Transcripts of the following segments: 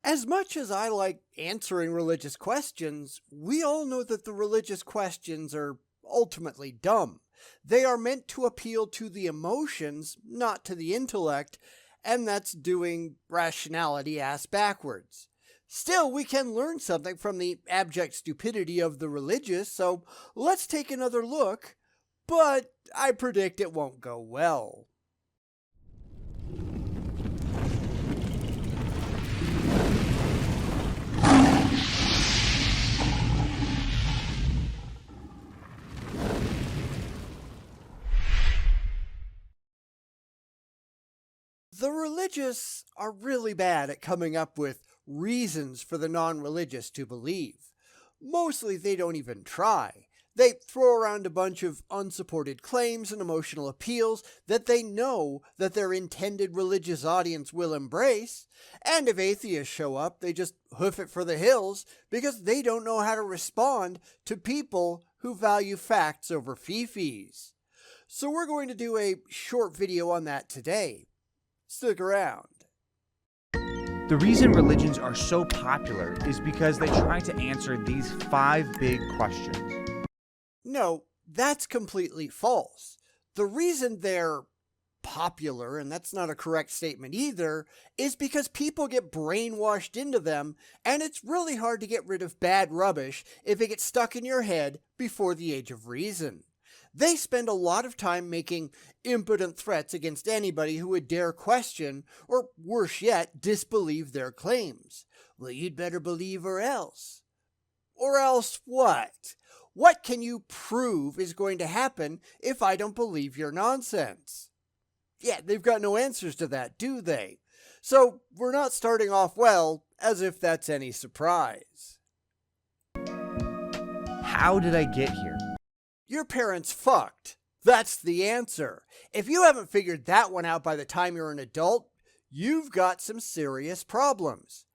As much as I like answering religious questions, we all know that the religious questions are ultimately dumb. They are meant to appeal to the emotions, not to the intellect, and that's doing rationality ass backwards. Still, we can learn something from the abject stupidity of the religious, so let's take another look, but I predict it won't go well. The religious are really bad at coming up with reasons for the non religious to believe. Mostly they don't even try. They throw around a bunch of unsupported claims and emotional appeals that they know that their intended religious audience will embrace, and if atheists show up, they just hoof it for the hills because they don't know how to respond to people who value facts over fee-fees. So we're going to do a short video on that today. Stick around. The reason religions are so popular is because they try to answer these 5 big questions. No, that's completely false. The reason they're popular, and that's not a correct statement either, is because people get brainwashed into them, and it's really hard to get rid of bad rubbish if it gets stuck in your head before the age of reason. They spend a lot of time making impotent threats against anybody who would dare question, or worse yet, disbelieve their claims. Well, you'd better believe or else. Or else what? What can you prove is going to happen if I don't believe your nonsense? Yeah, they've got no answers to that, do they? So we're not starting off well, as if that's any surprise. How did I get here? Your parents fucked. That's the answer. If you haven't figured that one out by the time you're an adult, you've got some serious problems.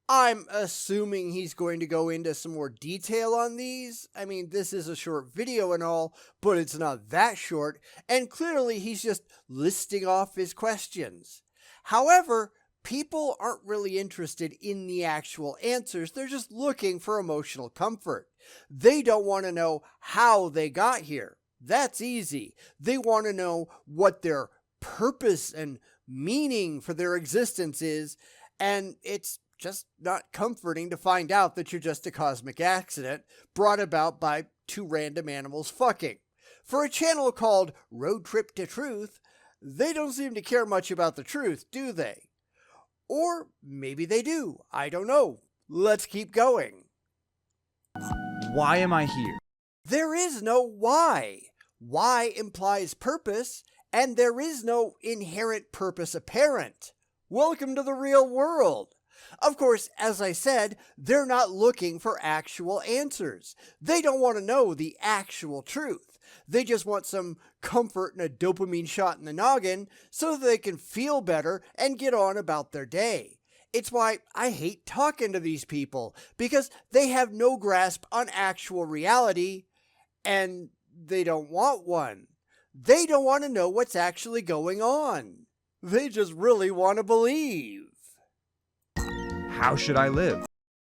I'm assuming he's going to go into some more detail on these. I mean, this is a short video and all, but it's not that short, and clearly he's just listing off his questions. However, people aren't really interested in the actual answers. They're just looking for emotional comfort. They don't want to know how they got here. That's easy. They want to know what their purpose and meaning for their existence is, and it's just not comforting to find out that you're just a cosmic accident brought about by 2 random animals fucking. For a channel called Road Trip to Truth, they don't seem to care much about the truth, do they? Or maybe they do. I don't know. Let's keep going. Why am I here? There is no why. Why implies purpose, and there is no inherent purpose apparent. Welcome to the real world. Of course, as I said, they're not looking for actual answers. They don't want to know the actual truth. They just want some comfort and a dopamine shot in the noggin so that they can feel better and get on about their day. It's why I hate talking to these people, because they have no grasp on actual reality, and they don't want one. They don't want to know what's actually going on. They just really want to believe. How should I live?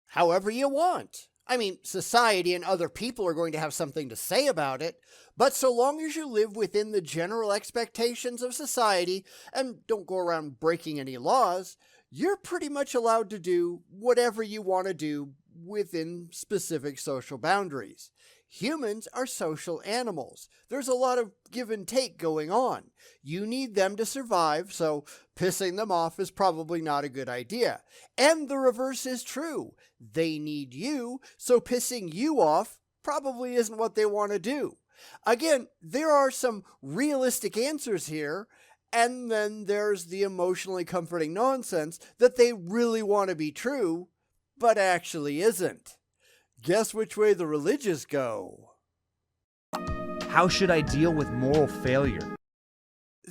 However you want. I mean, society and other people are going to have something to say about it, but so long as you live within the general expectations of society and don't go around breaking any laws, you're pretty much allowed to do whatever you want to do within specific social boundaries. Humans are social animals. There's a lot of give and take going on. You need them to survive, so pissing them off is probably not a good idea. And the reverse is true. They need you, so pissing you off probably isn't what they want to do. Again, there are some realistic answers here, and then there's the emotionally comforting nonsense that they really want to be true, but actually isn't. Guess which way the religious go? How should I deal with moral failure?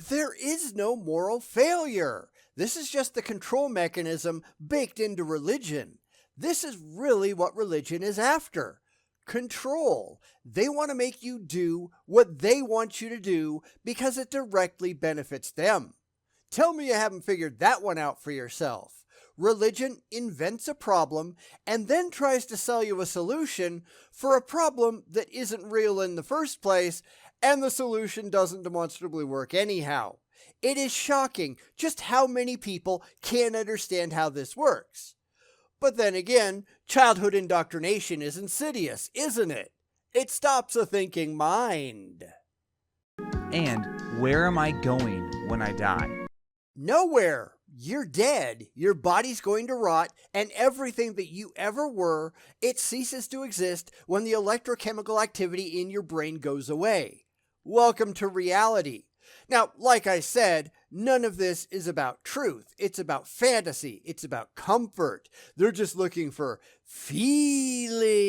There is no moral failure. This is just the control mechanism baked into religion. This is really what religion is after. Control. They want to make you do what they want you to do because it directly benefits them. Tell me you haven't figured that one out for yourself. Religion invents a problem and then tries to sell you a solution for a problem that isn't real in the first place, and the solution doesn't demonstrably work anyhow. It is shocking just how many people can't understand how this works. But then again, childhood indoctrination is insidious, isn't it? It stops a thinking mind. And where am I going when I die? Nowhere. You're dead. Your body's going to rot, and everything that you ever were, it ceases to exist when the electrochemical activity in your brain goes away. Welcome to reality. Now, like I said, none of this is about truth. It's about fantasy. It's about comfort. They're just looking for feelings,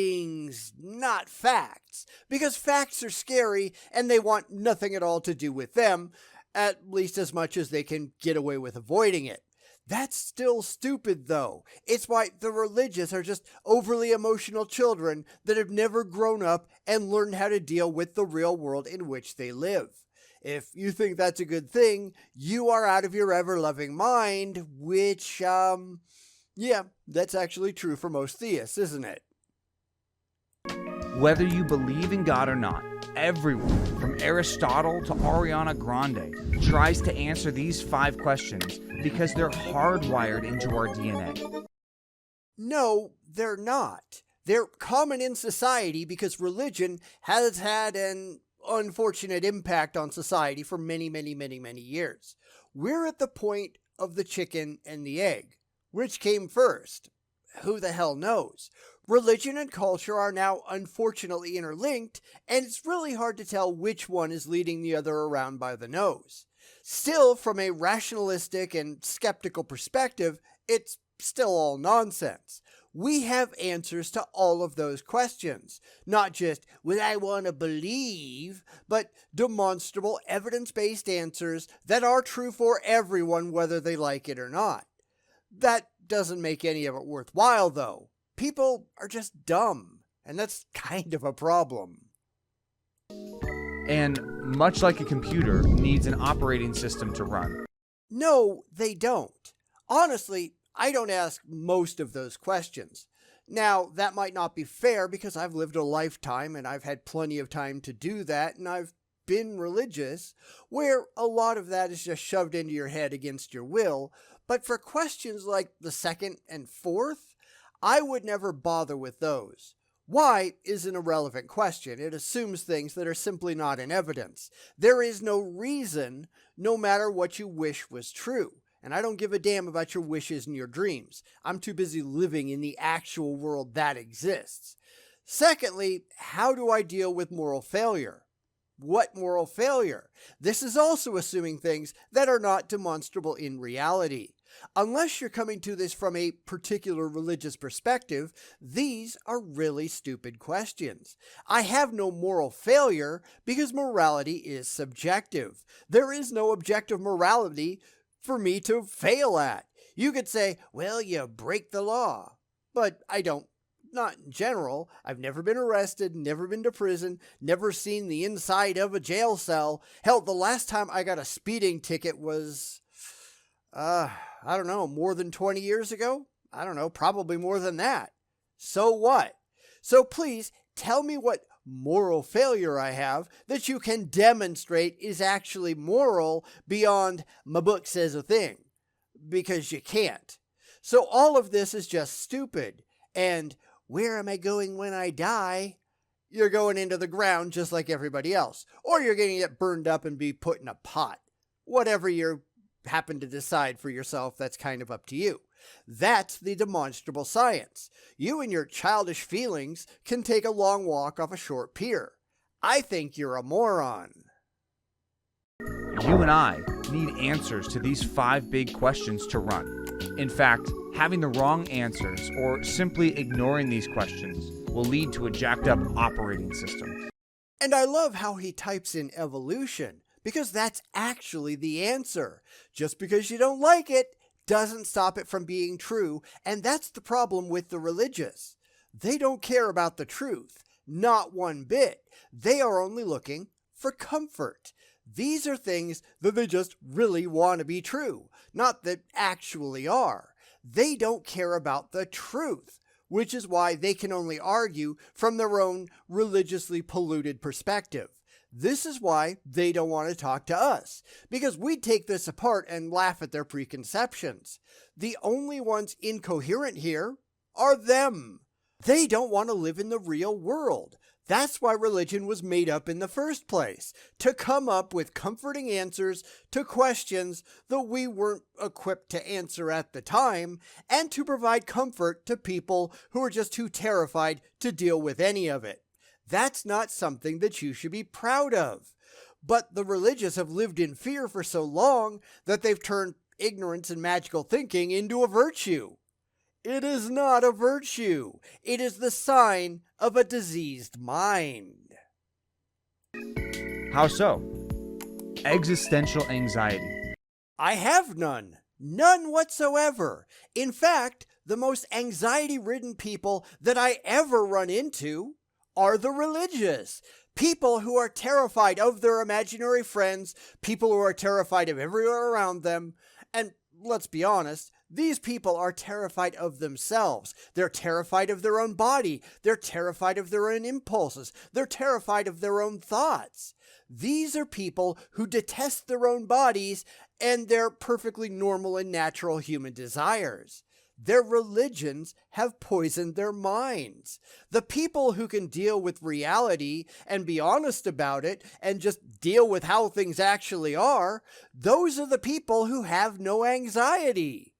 not facts, because facts are scary and they want nothing at all to do with them, at least as much as they can get away with avoiding it. That's still stupid, though. It's why the religious are just overly emotional children that have never grown up and learned how to deal with the real world in which they live. If you think that's a good thing, you are out of your ever-loving mind, which, yeah, that's actually true for most theists, isn't it? Whether you believe in God or not, everyone, from Aristotle to Ariana Grande, tries to answer these 5 questions because they're hardwired into our DNA. No, they're not. They're common in society because religion has had an unfortunate impact on society for many, many, many, many years. We're at the point of the chicken and the egg. Which came first? Who the hell knows? Religion and culture are now unfortunately interlinked, and it's really hard to tell which one is leading the other around by the nose. Still, from a rationalistic and skeptical perspective, it's still all nonsense. We have answers to all of those questions. Not just what I want to believe, but demonstrable evidence-based answers that are true for everyone whether they like it or not. That doesn't make any of it worthwhile, though. People are just dumb, and that's kind of a problem. And much like a computer needs an operating system to run. No, they don't. Honestly, I don't ask most of those questions. Now, that might not be fair because I've lived a lifetime and I've had plenty of time to do that, and I've been religious, where a lot of that is just shoved into your head against your will. But for questions like the second and fourth, I would never bother with those. Why is an irrelevant question. It assumes things that are simply not in evidence. There is no reason, no matter what you wish was true. And I don't give a damn about your wishes and your dreams. I'm too busy living in the actual world that exists. Secondly, how do I deal with moral failure? What moral failure? This is also assuming things that are not demonstrable in reality. Unless you're coming to this from a particular religious perspective, these are really stupid questions. I have no moral failure because morality is subjective. There is no objective morality for me to fail at. You could say, well, you break the law. But I don't. Not in general. I've never been arrested, never been to prison, never seen the inside of a jail cell. Hell, the last time I got a speeding ticket was, I don't know, more than 20 years ago? I don't know, probably more than that. So what? So please tell me what moral failure I have that you can demonstrate is actually moral beyond my book says a thing. Because you can't. So all of this is just stupid. And where am I going when I die? You're going into the ground just like everybody else. Or you're going to get burned up and be put in a pot. Whatever you happen to decide for yourself, that's kind of up to you. That's the demonstrable science. You and your childish feelings can take a long walk off a short pier. I think you're a moron. You and I need answers to these 5 big questions to run. In fact, having the wrong answers or simply ignoring these questions will lead to a jacked up operating system. And I love how he types in evolution, because that's actually the answer. Just because you don't like it doesn't stop it from being true, and that's the problem with the religious. They don't care about the truth, not one bit. They are only looking for comfort. These are things that they just really want to be true, not that actually are. They don't care about the truth, which is why they can only argue from their own religiously polluted perspective. This is why they don't want to talk to us, because we'd take this apart and laugh at their preconceptions. The only ones incoherent here are them. They don't want to live in the real world. That's why religion was made up in the first place, to come up with comforting answers to questions that we weren't equipped to answer at the time, and to provide comfort to people who are just too terrified to deal with any of it. That's not something that you should be proud of. But the religious have lived in fear for so long that they've turned ignorance and magical thinking into a virtue. It is not a virtue. It is the sign of a diseased mind. How so? Existential anxiety. I have none. None whatsoever. In fact, the most anxiety-ridden people that I ever run into are the religious. People who are terrified of their imaginary friends, people who are terrified of everyone around them, and let's be honest, these people are terrified of themselves. They're terrified of their own body. They're terrified of their own impulses. They're terrified of their own thoughts. These are people who detest their own bodies and their perfectly normal and natural human desires. Their religions have poisoned their minds. The people who can deal with reality and be honest about it and just deal with how things actually are, those are the people who have no anxiety.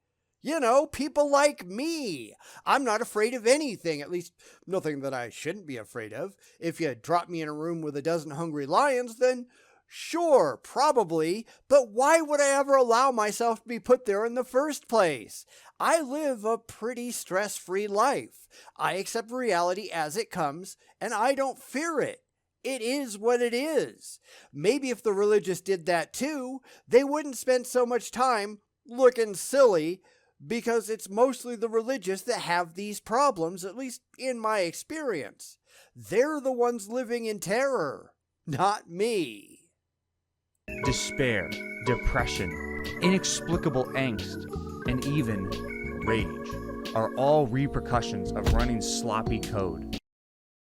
You know, people like me. I'm not afraid of anything, at least nothing that I shouldn't be afraid of. If you drop me in a room with a dozen hungry lions, then sure, probably, but why would I ever allow myself to be put there in the first place? I live a pretty stress-free life. I accept reality as it comes, and I don't fear it. It is what it is. Maybe if the religious did that too, they wouldn't spend so much time looking silly, because it's mostly the religious that have these problems, at least in my experience. They're the ones living in terror, not me. Despair, depression, inexplicable angst, and even rage are all repercussions of running sloppy code.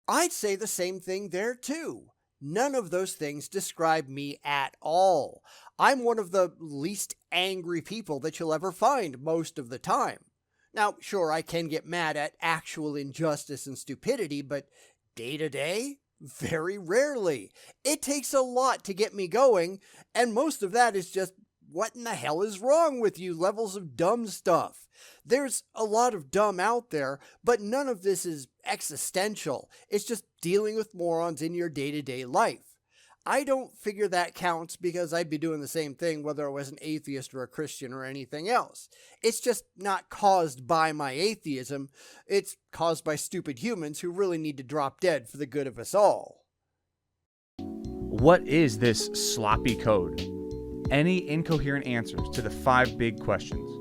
I'd say the same thing there too. None of those things describe me at all. I'm one of the least angry people that you'll ever find most of the time. Now, sure, I can get mad at actual injustice and stupidity, but day to day, very rarely. It takes a lot to get me going, and most of that is just, what in the hell is wrong with you levels of dumb stuff. There's a lot of dumb out there, but none of this is existential. It's just dealing with morons in your day-to-day life. I don't figure that counts because I'd be doing the same thing whether I was an atheist or a Christian or anything else. It's just not caused by my atheism. It's caused by stupid humans who really need to drop dead for the good of us all. What is this sloppy code? Any incoherent answers to the 5 big questions?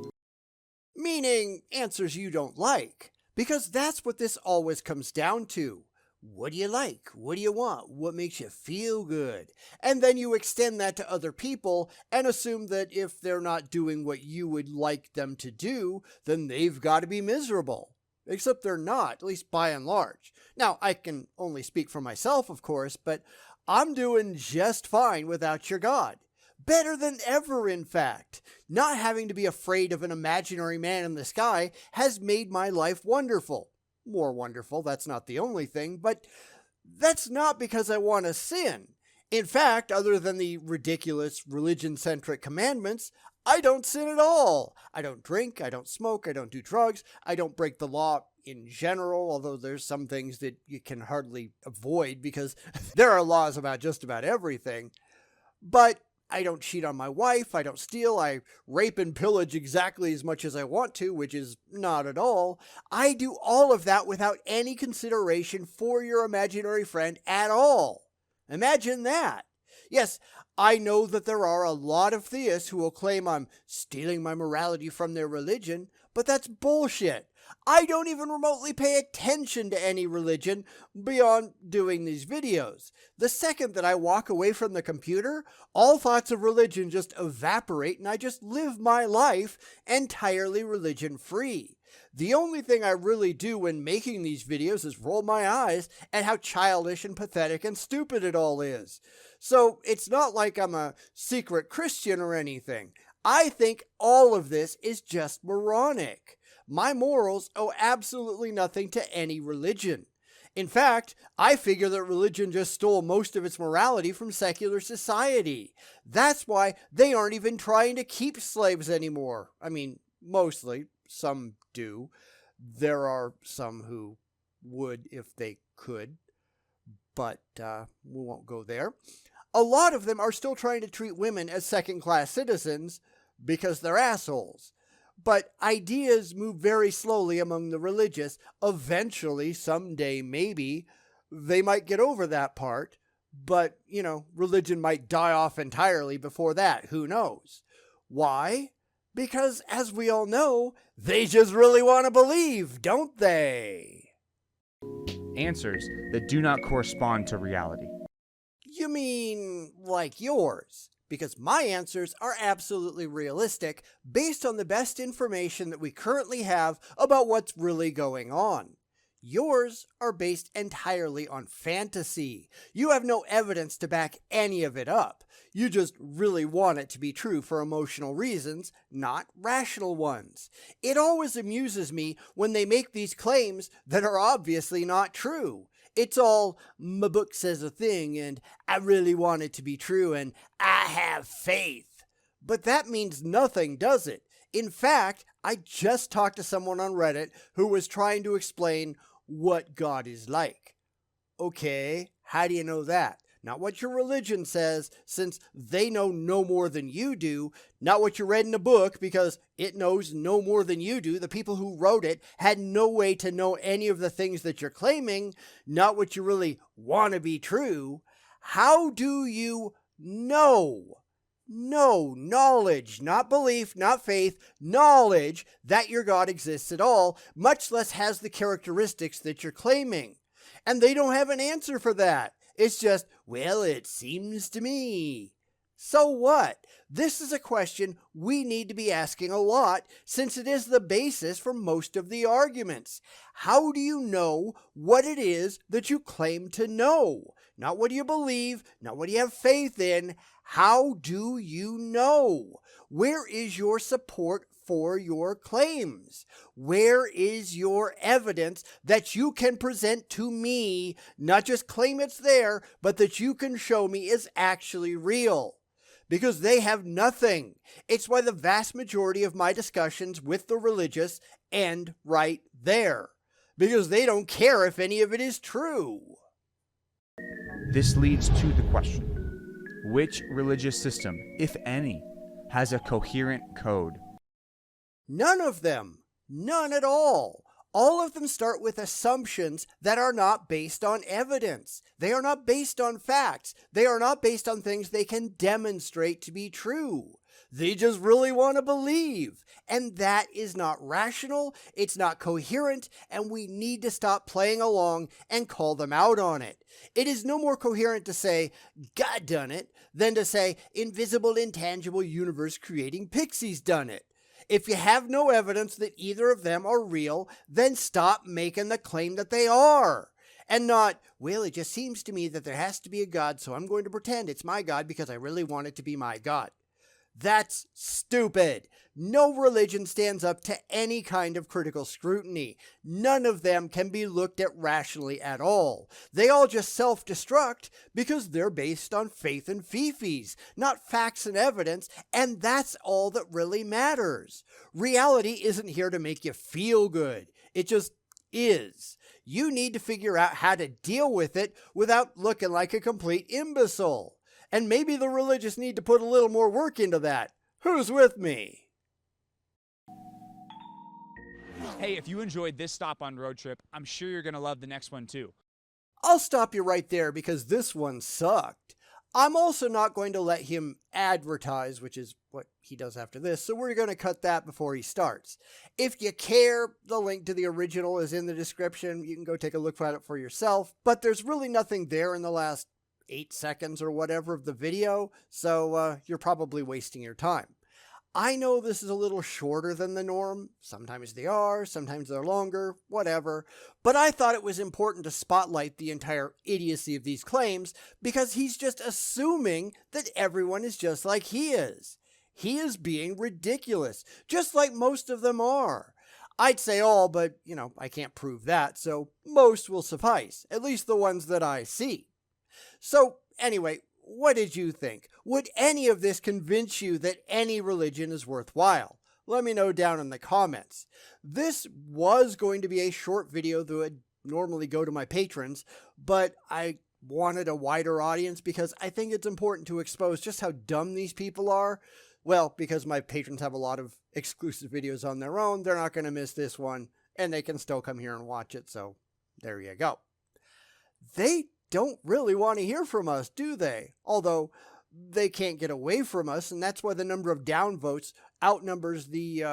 Meaning answers you don't like, because that's what this always comes down to. What do you like? What do you want? What makes you feel good? And then you extend that to other people and assume that if they're not doing what you would like them to do, then they've got to be miserable. Except they're not, at least by and large. Now, I can only speak for myself, of course, but I'm doing just fine without your God. Better than ever, in fact. Not having to be afraid of an imaginary man in the sky has made my life wonderful. More wonderful, that's not the only thing, but that's not because I want to sin. In fact, other than the ridiculous religion-centric commandments, I don't sin at all. I don't drink, I don't smoke, I don't do drugs, I don't break the law in general, although there's some things that you can hardly avoid because there are laws about just about everything. But I don't cheat on my wife, I don't steal, I rape and pillage exactly as much as I want to, which is not at all. I do all of that without any consideration for your imaginary friend at all. Imagine that. Yes, I know that there are a lot of theists who will claim I'm stealing my morality from their religion, But that's bullshit. I don't even remotely pay attention to any religion beyond doing these videos. The second that I walk away from the computer, all thoughts of religion just evaporate and I just live my life entirely religion-free. The only thing I really do when making these videos is roll my eyes at how childish and pathetic and stupid it all is. So it's not like I'm a secret Christian or anything. I think all of this is just moronic. My morals owe absolutely nothing to any religion. In fact, I figure that religion just stole most of its morality from secular society. That's why they aren't even trying to keep slaves anymore. I mean, mostly. Some do. There are some who would if they could. But we won't go there. A lot of them are still trying to treat women as second-class citizens because they're assholes. But ideas move very slowly among the religious. Eventually, someday, maybe, they might get over that part. But, religion might die off entirely before that. Who knows? Why? Because, as we all know, they just really want to believe, don't they? Answers that do not correspond to reality. You mean like yours? Because my answers are absolutely realistic based on the best information that we currently have about what's really going on. Yours are based entirely on fantasy. You have no evidence to back any of it up. You just really want it to be true for emotional reasons, not rational ones. It always amuses me when they make these claims that are obviously not true. It's all, my book says a thing, and I really want it to be true, and I have faith. But that means nothing, does it? In fact, I just talked to someone on Reddit who was trying to explain what God is like. Okay, how do you know that? Not what your religion says, since they know no more than you do. Not what you read in a book, because it knows no more than you do. The people who wrote it had no way to know any of the things that you're claiming. Not what you really want to be true. How do you know? No, knowledge, not belief, not faith, knowledge that your God exists at all, much less has the characteristics that you're claiming. And they don't have an answer for that. It's just, well, it seems to me. So what? This is a question we need to be asking a lot, since it is the basis for most of the arguments. How do you know what it is that you claim to know? Not what do you believe, not what do you have faith in. How do you know? Where is your support for your claims? Where is your evidence that you can present to me, not just claim it's there, but that you can show me is actually real? Because they have nothing. It's why the vast majority of my discussions with the religious end right there. Because they don't care if any of it is true. This leads to the question: which religious system, if any, has a coherent code? None of them. None at all. All of them start with assumptions that are not based on evidence. They are not based on facts. They are not based on things they can demonstrate to be true. They just really want to believe. And that is not rational, it's not coherent, and we need to stop playing along and call them out on it. It is no more coherent to say, God done it, than to say, invisible, intangible universe creating pixies done it. If you have no evidence that either of them are real, then stop making the claim that they are. And not, well, it just seems to me that there has to be a God, so I'm going to pretend it's my God because I really want it to be my God. That's stupid. No religion stands up to any kind of critical scrutiny. None of them can be looked at rationally at all. They all just self-destruct because they're based on faith and fifis, not facts and evidence, and that's all that really matters. Reality isn't here to make you feel good. It just is. You need to figure out how to deal with it without looking like a complete imbecile. And maybe the religious need to put a little more work into that. Who's with me? Hey, if you enjoyed this stop on Road Trip, I'm sure you're going to love the next one too. I'll stop you right there because this one sucked. I'm also not going to let him advertise, which is what he does after this, so we're going to cut that before he starts. If you care, the link to the original is in the description. You can go take a look at it for yourself, but there's really nothing there in the last 8 seconds or whatever of the video, so you're probably wasting your time. I know this is a little shorter than the norm. Sometimes they are, sometimes they're longer, whatever. But I thought it was important to spotlight the entire idiocy of these claims because he's just assuming that everyone is just like he is. He is being ridiculous, just like most of them are. I'd say all, but, I can't prove that, so most will suffice, at least the ones that I see. So, anyway, what did you think? Would any of this convince you that any religion is worthwhile? Let me know down in the comments. This was going to be a short video that would normally go to my patrons, but I wanted a wider audience because I think it's important to expose just how dumb these people are. Well, because my patrons have a lot of exclusive videos on their own, they're not going to miss this one, and they can still come here and watch it, so there you go. They don't really want to hear from us, do they? Although they can't get away from us, and that's why the number of downvotes outnumbers the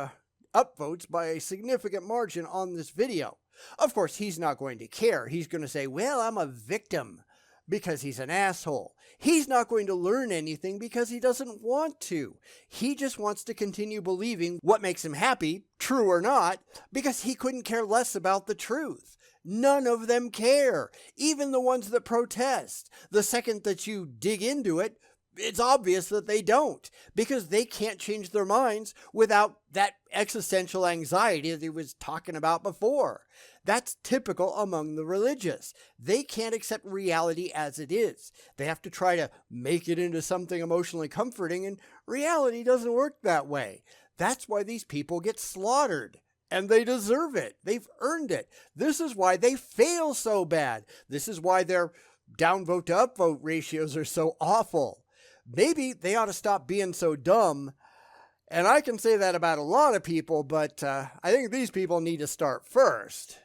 upvotes by a significant margin on this video. Of course, he's not going to care. He's going to say, well, I'm a victim, because he's an asshole. He's not going to learn anything because he doesn't want to. He just wants to continue believing what makes him happy, true or not, because he couldn't care less about the truth. None of them care, even the ones that protest. The second that you dig into it, it's obvious that they don't, because they can't change their minds without that existential anxiety that he was talking about before. That's typical among the religious. They can't accept reality as it is. They have to try to make it into something emotionally comforting, and reality doesn't work that way. That's why these people get slaughtered. And they deserve it. They've earned it. This is why they fail so bad. This is why their downvote to upvote ratios are so awful. Maybe they ought to stop being so dumb. And I can say that about a lot of people, but I think these people need to start first.